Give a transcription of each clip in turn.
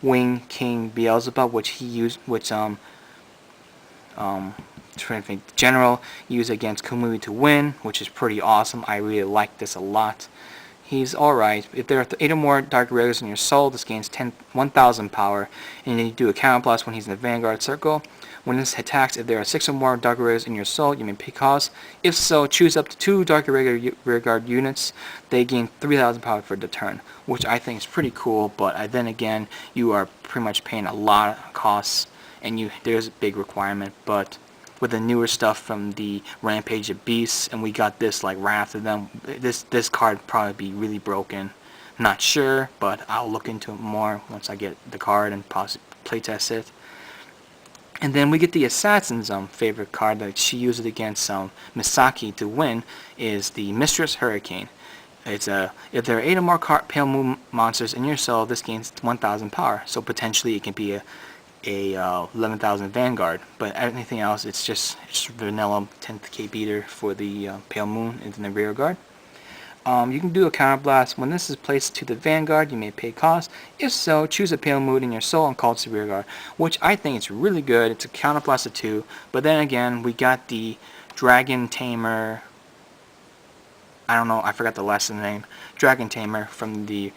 Wing King Beelzebub, which he used, trying to think, General used against Kumui to win, which is pretty awesome. I really like this a lot. He's alright. If there are 8 or more Dark Raiders in your soul, this gains 1,000 power, and then you do a counter blast when he's in the Vanguard circle. When this attacks, if there are 6 or more Dark Raiders in your soul, you may pay cost. If so, choose up to 2 Dark Raider Rearguard units. They gain 3,000 power for the turn, which I think is pretty cool, but then again, you are pretty much paying a lot of costs, and there's a big requirement, but with the newer stuff from the Rampage of Beasts, and we got this like right after them, this card probably be really broken. Not sure, but I'll look into it more once I get the card and possibly playtest it. And then we get the Assassin's favorite card that she uses against Misaki to win is the Mistress Hurricane. It's if there are 8 or more Pale Moon monsters in your soul, this gains 1,000 power. So potentially it can be a 11,000 Vanguard, but anything else, it's just vanilla 10th K beater for the Pale Moon in the rear guard. You can do a counter blast. When this is placed to the Vanguard, you may pay cost. If so, choose a Pale Moon in your soul and call it to the rear guard, which I think is really good. It's a counter blast of 2, but then again, we got the Dragon Tamer. I don't know, I forgot the last name. Dragon Tamer from the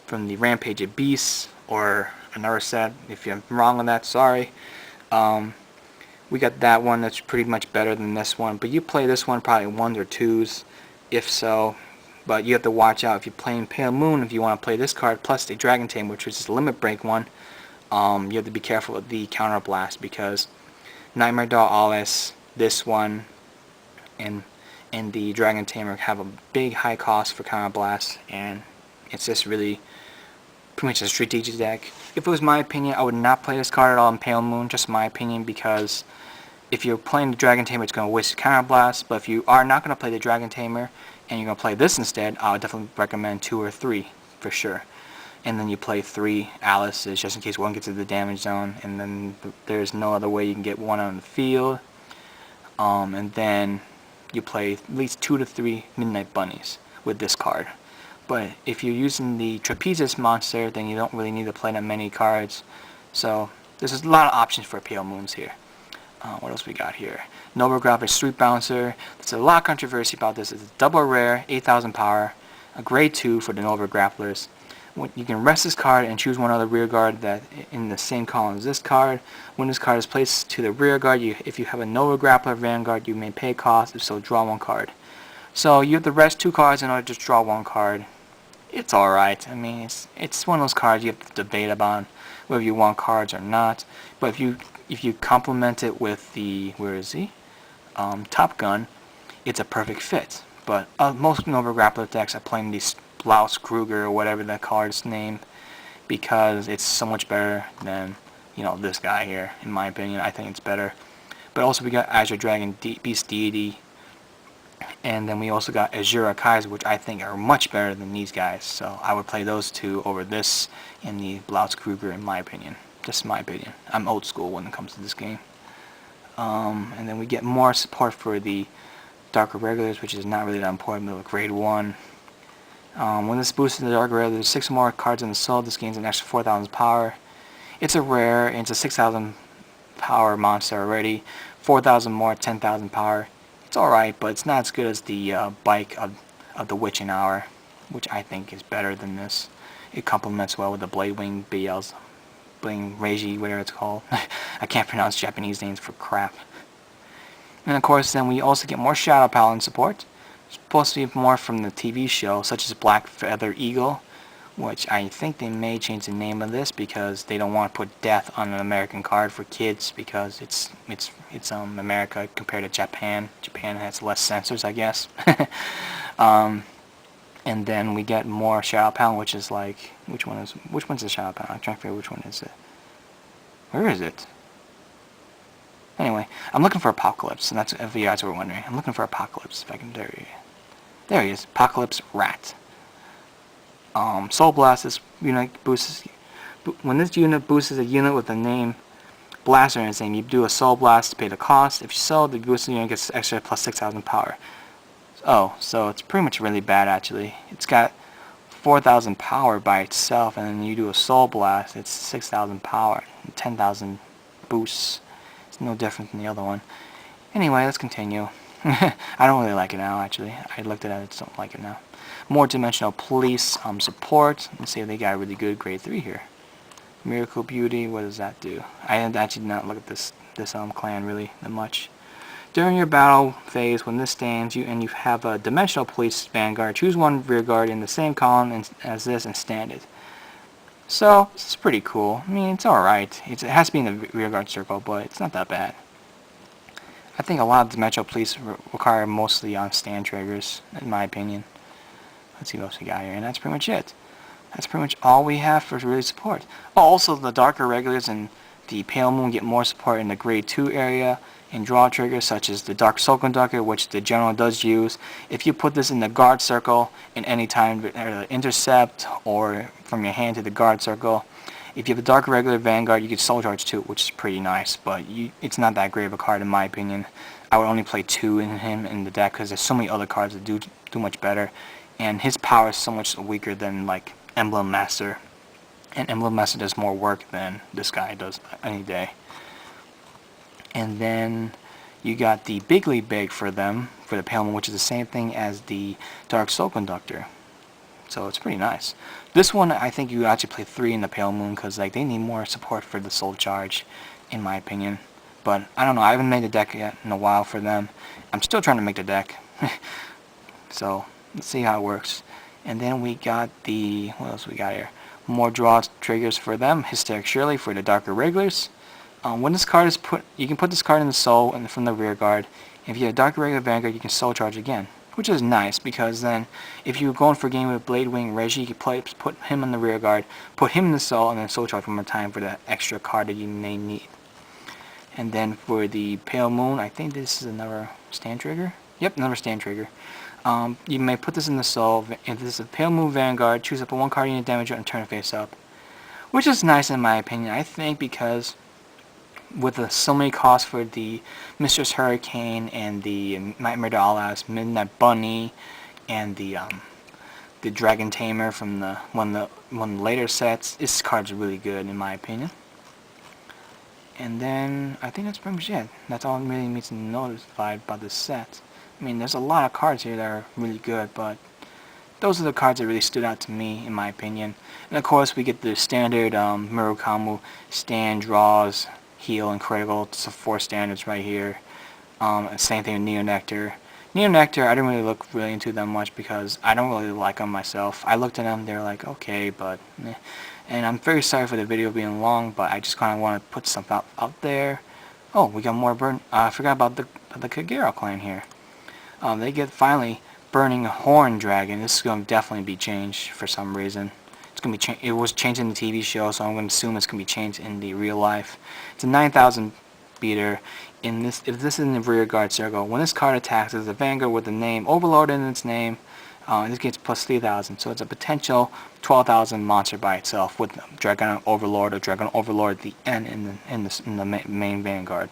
Rampage of Beasts, or another set. If I'm wrong on that, sorry. We got that one that's pretty much better than this one, but you play this one probably 1s or 2s, if so. But you have to watch out if you're playing Pale Moon, if you want to play this card plus the Dragon Tamer, which is a limit break one. You have to be careful with the counter blast, because Nightmare Doll Alice, this one, and the Dragon Tamer have a big high cost for counter blast, and it's just really pretty much a strategic deck. If it was my opinion, I would not play this card at all in Pale Moon, just my opinion, because if you're playing the Dragon Tamer, it's going to waste counter blast, but if you are not going to play the Dragon Tamer and you're going to play this instead, I would definitely recommend 2 or 3 for sure. And then you play 3 Alice's just in case one gets to the damage zone, and then there's no other way you can get one on the field. And then you play at least 2 to 3 Midnight Bunnies with this card. But if you're using the Trapezist monster, then you don't really need to play that many cards. So there's a lot of options for Pale Moons here. What else we got here? Noble Grappler Street Bouncer. There's a lot of controversy about this. It's a double rare, 8,000 power, a grade 2 for the Noble Grapplers. You can rest this card and choose one other rear guard that in the same column as this card. When this card is placed to the rear guard, if you have a Noble Grappler Vanguard, you may pay cost, if so draw 1 card. So you have to rest 2 cards in order to just draw 1 card. It's alright. I mean, it's one of those cards you have to debate about whether you want cards or not. But if you complement it with the, where is he? Top Gun, it's a perfect fit. But most Nova Grappler decks are playing these Blouse Kruger or whatever that card's named, because it's so much better than, you know, this guy here. In my opinion, I think it's better. But also we got Azure Dragon Beast Deity, and then we also got Azura Kaiser, which I think are much better than these guys. So I would play those 2 over this and the Blouse Kruger, in my opinion. Just my opinion. I'm old school when it comes to this game. And then we get more support for the Darker Regulars, which is not really that important, but grade 1. When this boosts the Darker Regular, there's 6 more cards in the soul. This gains an extra 4,000 power. It's a rare, and it's a 6,000 power monster already. 4,000 more, 10,000 power. It's alright, but it's not as good as the bike of the Witching Hour, which I think is better than this. It complements well with the Blade Wing BLs. Bling Reiji, whatever it's called. I can't pronounce Japanese names for crap. And of course, then we also get more Shadow Paladin support. It's supposed to be more from the TV show, such as Black Feather Eagle, which I think they may change the name of this because they don't want to put death on an American card for kids, because it's America compared to Japan. Japan has less censors, I guess. And then we get more Shadow Paladin, which is like, which one's the Shadow Paladin? I'm trying to figure which one is it. Where is it? Anyway, I'm looking for Apocalypse, and that's if you guys were wondering. I'm looking for Apocalypse. If I can, there he is. Apocalypse Rat. Soul Blast. This unit boosts. When this unit boosts a unit with the name Blaster in its name, you do a Soul Blast to pay the cost. If you sell, the boosted unit gets extra plus 6,000 power. Oh, so it's pretty much really bad actually. It's got 4,000 power by itself, and then you do a Soul Blast, it's 6,000 power, 10,000 boosts. It's no different than the other one. Anyway, let's continue. I don't really like it now, actually. I looked at it, I don't like it now. More Dimensional Police support. Let's see if they got a really good grade 3 here. Miracle Beauty, what does that do? I actually did not look at this clan really that much. During your battle phase, when this stands, you have a Dimensional Police Vanguard, choose one rear guard in the same column as this and stand it. So, this is pretty cool. I mean, it's alright. It has to be in the rear guard circle, but it's not that bad. I think a lot of Dimensional Police require mostly on stand triggers, in my opinion. Let's see what else we got here, and that's pretty much it. That's pretty much all we have for really support. Oh, also the Darker Regulars and the Pale Moon get more support in the Grade 2 area and draw triggers such as the Dark Soul Conductor, which the General does use. If you put this in the guard circle in any time, intercept or from your hand to the guard circle, if you have a Dark Regular Vanguard, you get Soul Charge too, which is pretty nice, but it's not that great of a card in my opinion. I would only play 2 in him in the deck because there's so many other cards that do much better, and his power is so much weaker than like Emblem Master, and Emblem Master does more work than this guy does any day. And then you got the Bigly Big for them, for the Pale Moon, which is the same thing as the Dark Soul Conductor. So it's pretty nice. This one, I think you actually play 3 in the Pale Moon, because like they need more support for the Soul Charge, in my opinion. But I don't know, I haven't made a deck yet in a while for them. I'm still trying to make the deck. So, let's see how it works. And then we got the, what else we got here? More draw triggers for them. Hysteric Shirley for the Darker Regulars. When this card is put, you can put this card in the Soul and from the rear guard. If you have a Darker Regular Vanguard, you can Soul Charge again, which is nice because then if you're going for a game with Blade Wing Reggie, you can put him in the rear guard, put him in the Soul, and then Soul Charge one more time for the extra card that you may need. And then for the Pale Moon, I think this is another stand trigger. Yep, another stand trigger. You may put this in the Soul. If this is a Pale Moon Vanguard, choose up a 1 card unit damage and turn it face up. Which is nice in my opinion, I think, because with so many costs for the Mistress Hurricane and the Nightmare Dollhouse, Midnight Bunny, and the Dragon Tamer from one of the later sets, this card's really good in my opinion. And then I think that's pretty much it. That's all really needs to be notified about this set. I mean, there's a lot of cards here that are really good, but those are the cards that really stood out to me, in my opinion. And of course, we get the standard Murokamu stand, draws, heal, and critical. It's the 4 standards right here. Same thing with Neo Nectar. Neo Nectar, I didn't really look really into them much because I don't really like them myself. I looked at them, they're like, okay, but eh. And I'm very sorry for the video being long, but I just kind of want to put something out there. Oh, we got more burn. I forgot about the Kagero clan here. They get finally Burning Horn Dragon. This is going to definitely be changed for some reason. It's going to be it was changed in the TV show, so I'm going to assume it's going to be changed in the real life. It's a 9,000 beater. If this is in the rear guard circle, when this card attacks, there's a Vanguard with the name Overlord in its name. This gets plus 3,000, so it's a potential 12,000 monster by itself with Dragon Overlord or Dragon Overlord at the end in the main Vanguard.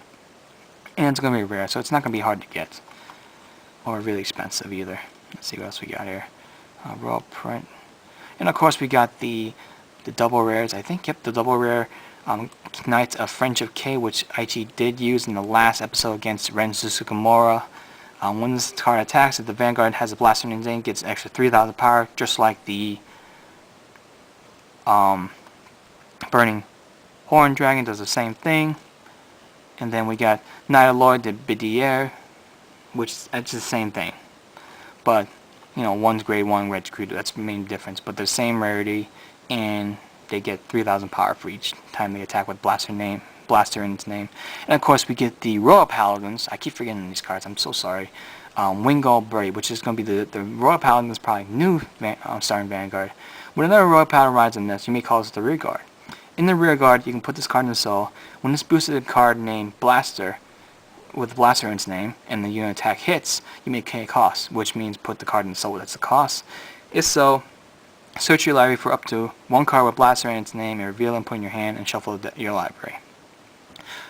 And it's going to be rare, so it's not going to be hard to get. Or really expensive either. Let's see what else we got here. Raw print. And of course we got the double rares. I think, yep, the double rare Knights of Friendship K, which Aichi did use in the last episode against Ren Susukamura. When this card attacks, if the Vanguard has a blaster in its name, gets an extra 3,000 power, just like the Burning Horn Dragon does the same thing. And then we got Knight of Lord de Bidier, which it's the same thing. But, you know, one's grade 1, red's grade 2, that's the main difference. But they're the same rarity, and they get 3,000 power for each time they attack with blaster in its name. And of course we get the Royal Paladins. I keep forgetting these cards, I'm so sorry. Wingull Brave, which is going to be the Royal Paladin is probably new starting Vanguard. When another Royal Paladin rides on this, you may call this the rear guard. In the rear guard, you can put this card in the Soul. When this boosted card named Blaster, with Blaster in its name, and the unit attack hits, you may pay a cost, which means put the card in the Soul. That's the cost. If so, search your library for up to 1 card with Blaster in its name, and reveal and put in your hand, and shuffle your library.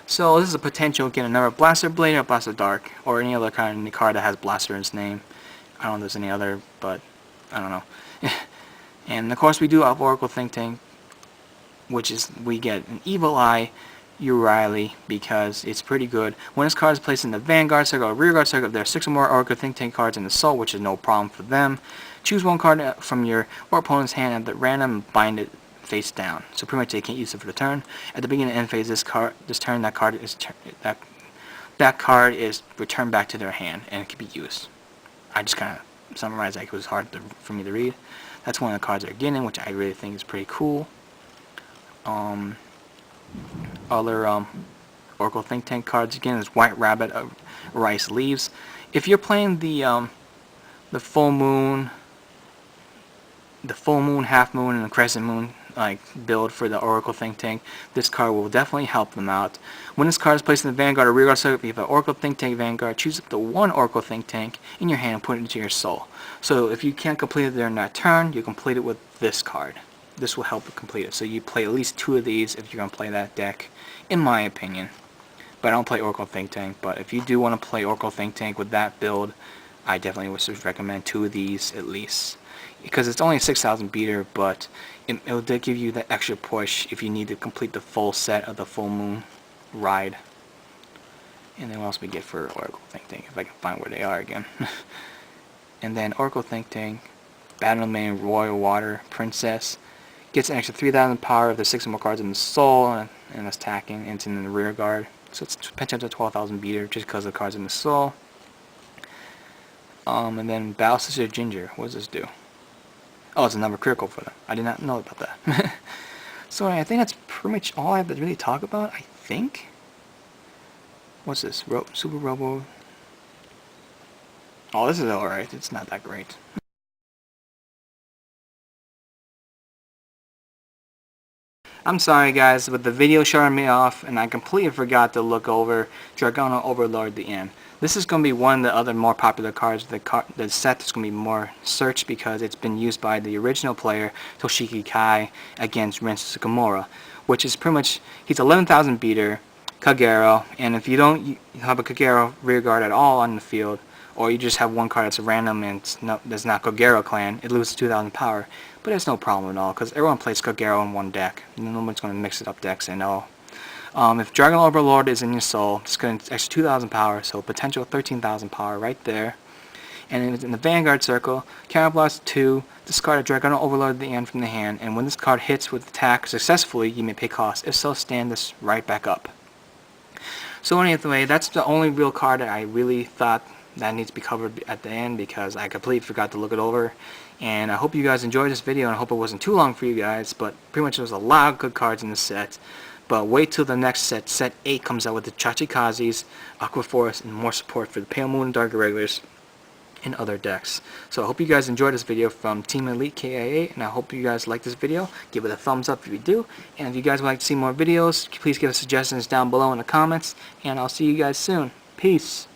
So this is a potential to get another Blaster Blade or Blaster Dark, or any other kind of card that has Blaster in its name. I don't know if there's any other, but I don't know. And of course we do have Oracle Think Tank, which is we get an Evil Eye Riley because it's pretty good. When this card is placed in the Vanguard circle or Rearguard circle, if there are 6 or more Oracle Think Tank cards in the Soul, which is no problem for them, choose one card from your or opponent's hand at random and bind it face down. So pretty much they can't use it for the turn. At the beginning and end phase, this turn, that card is returned back to their hand and it can be used. I just kind of summarized like it was hard for me to read. That's one of the cards they're getting, which I really think is pretty cool. Other Oracle Think Tank cards again is White Rabbit, Rice Leaves. If you're playing the full moon, half moon, and the crescent moon like build for the Oracle Think Tank, this card will definitely help them out. When this card is placed in the Vanguard or Rearguard circle, if you have an Oracle Think Tank Vanguard, choose up to one Oracle Think Tank in your hand and put it into your soul. So if you can't complete it during that turn, you complete it with this card. This will help complete it. So you play at least 2 of these if you're going to play that deck, in my opinion. But I don't play Oracle Think Tank. But if you do want to play Oracle Think Tank with that build, I definitely would recommend 2 of these at least. Because it's only a 6,000 beater, but it'll give you that extra push if you need to complete the full set of the full moon ride. And then what else we get for Oracle Think Tank, if I can find where they are again. And then Oracle Think Tank, Battleman, Royal Water, Princess. Gets an extra 3,000 power if there's 6 or more cards in the Soul and it's attacking, and it's in the Rear Guard. So it's potential to 12,000 beater just because of the cards in the Soul. And then Battle Sister Ginger. What does this do? Oh, it's a number critical for them. I did not know about that. So I think that's pretty much all I have to really talk about, I think. What's this? Super Robo. Oh, this is alright. It's not that great. I'm sorry guys, but the video shut me off and I completely forgot to look over Dragona Overlord at the end. This is going to be one of the other more popular cards. The set is going to be more searched because it's been used by the original player, Toshiki Kai, against Rin Sakamura, which is pretty much, he's 11,000 beater, Kagero, and if you don't have a Kagero rearguard at all on the field, or you just have one card that's random and that's not Kagero clan, it loses 2,000 power. But it's no problem at all, because everyone plays Kagero in one deck. No one's going to mix it up decks and all. If Dragon Overlord is in your soul, it's going to extra 2,000 power, so potential 13,000 power right there. And in the Vanguard circle, Counterblast 2, discard a Dragon Overlord at the end from the hand, and when this card hits with attack successfully, you may pay cost. If so, stand this right back up. So anyway, that's the only real card that I really thought that needs to be covered at the end because I completely forgot to look it over. And I hope you guys enjoyed this video and I hope it wasn't too long for you guys, but pretty much there's a lot of good cards in this set. But wait till the next set, set 8, comes out with the Chachikazes, Aqua Forest, and more support for the Pale Moon and Dark Irregulars and other decks. So I hope you guys enjoyed this video from Team Elite KIA, and I hope you guys like this video. Give it a thumbs up if you do, and if you guys would like to see more videos, please give us suggestions down below in the comments, and I'll see you guys soon. Peace!